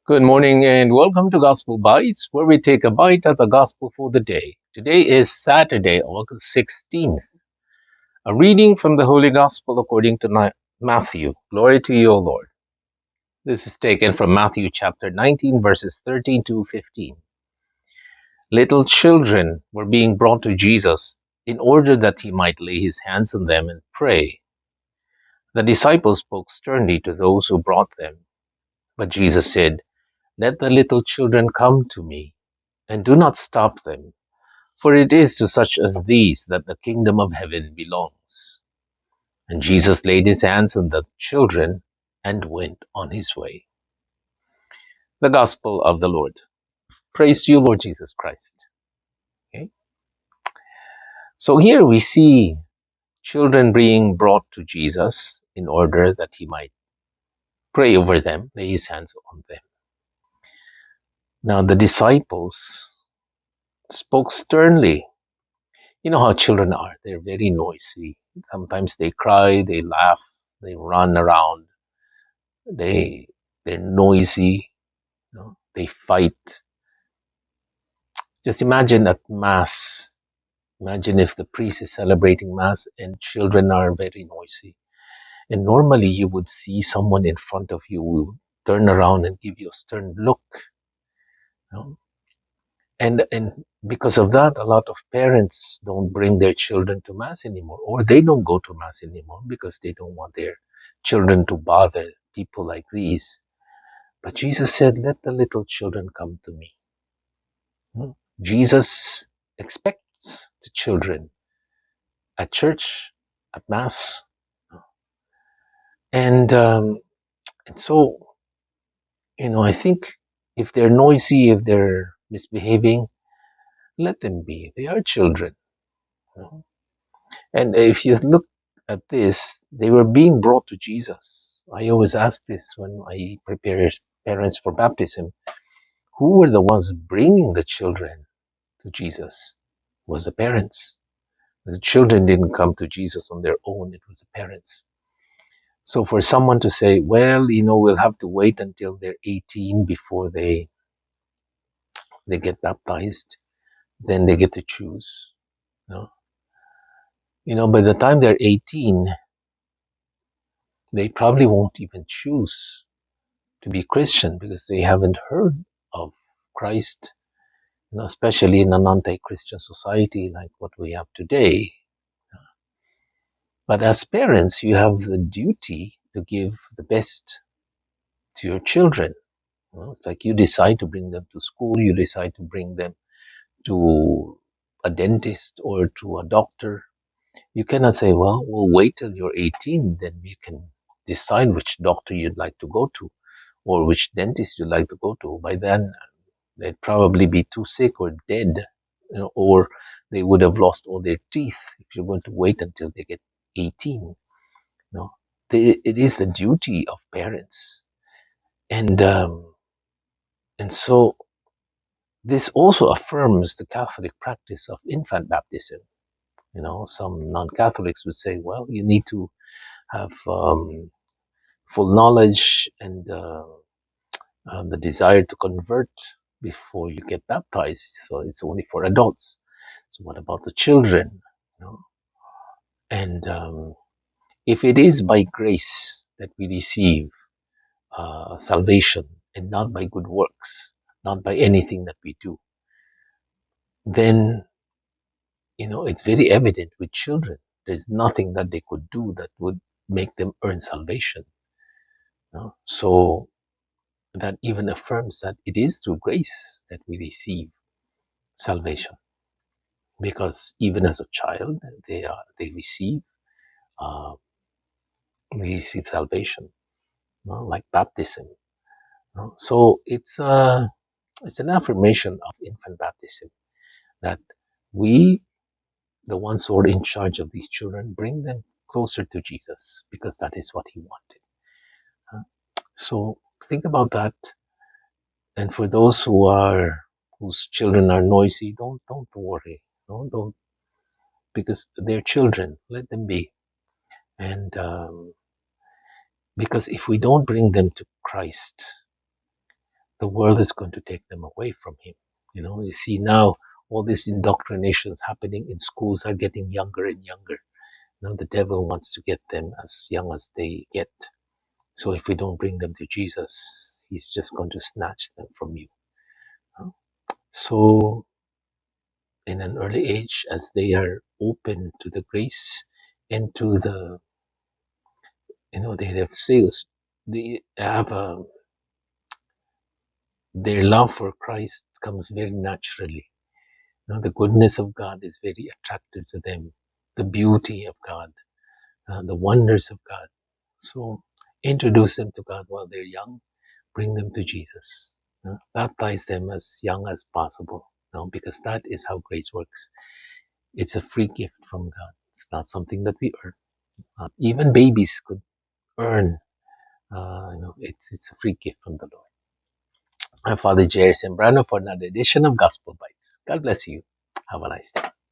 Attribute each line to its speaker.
Speaker 1: Good morning and welcome to Gospel Bytes, where we take a bite at the gospel for the day. Today is Saturday, August 16th. A reading from the Holy Gospel according to Matthew. Glory to you, O Lord. This is taken from Matthew chapter 19, verses 13 to 15. Little children were being brought to Jesus in order that he might lay his hands on them and pray. The disciples spoke sternly to those who brought them. But Jesus said, "Let the little children come to me, and do not stop them, for it is to such as these that the kingdom of heaven belongs." And Jesus laid his hands on the children and went on his way. The Gospel of the Lord. Praise to you, Lord Jesus Christ. Okay? So here we see children being brought to Jesus in order that he might pray over them, lay his hands on them. Now the disciples spoke sternly. You know how children are. They're very noisy. Sometimes they cry, they laugh, they run around, they they're noisy, they fight. Just imagine at mass. Imagine if the priest is celebrating mass and children are very noisy. And normally you would see someone in front of you who turn around and give you a stern look. You know? And because of that, a lot of parents don't bring their children to mass anymore, or they don't go to mass anymore because they don't want their children to bother people like these. But Jesus said, "Let the little children come to me." Jesus expects the children at church, at mass, and so I think if they're noisy, if they're misbehaving, let them be. They are children. You know? And if you look at this, they were being brought to Jesus. I always ask this when I prepare parents for baptism. Who were the ones bringing the children to Jesus? It was the parents. The children didn't come to Jesus on their own. It was the parents. So for someone to say, well, we'll have to wait until they're 18 before they get baptized, then they get to choose. By the time they're 18, they probably won't even choose to be Christian because they haven't heard of Christ, especially in an anti-Christian society like what we have today. But as parents, you have the duty to give the best to your children. It's like you decide to bring them to school, you decide to bring them to a dentist or to a doctor. You cannot say, well, we'll wait till you're 18, then you can decide which doctor you'd like to go to or which dentist you'd like to go to. By then, they'd probably be too sick or dead, or they would have lost all their teeth if you're going to wait until they get 18. It is the duty of parents. And so this also affirms the Catholic practice of infant baptism. Some non-Catholics would say, well, you need to have full knowledge and the desire to convert before you get baptized. So it's only for adults. So what about the children? And if it is by grace that we receive salvation and not by good works, not by anything that we do, then it's very evident with children. There's nothing that they could do that would make them earn salvation. So that even affirms that it is through grace that we receive salvation, because even as a child, they uh, receive salvation, like baptism. So it's an affirmation of infant baptism that we, the ones who are in charge of these children, bring them closer to Jesus because that is what he wanted. So think about that. And for those whose children are noisy, don't worry. Don't, because they're children. Let them be. And because if we don't bring them to Christ, the world is going to take them away from him. You see now all these indoctrinations happening in schools are getting younger and younger. The devil wants to get them as young as they get. So if we don't bring them to Jesus, he's just going to snatch them from you. So in an early age, as they are open to the grace and to the, they have sales, they have their love for Christ comes very naturally. The goodness of God is very attractive to them, the beauty of God, the wonders of God. So introduce them to God while they're young, bring them to Jesus, baptize them as young as possible, because that is how grace works. It's a free gift from God. It's not something that we earn. Even babies could earn. It's a free gift from the Lord. I'm Father Jerry Sembrano for another edition of Gospel Bites. God bless you. Have a nice day.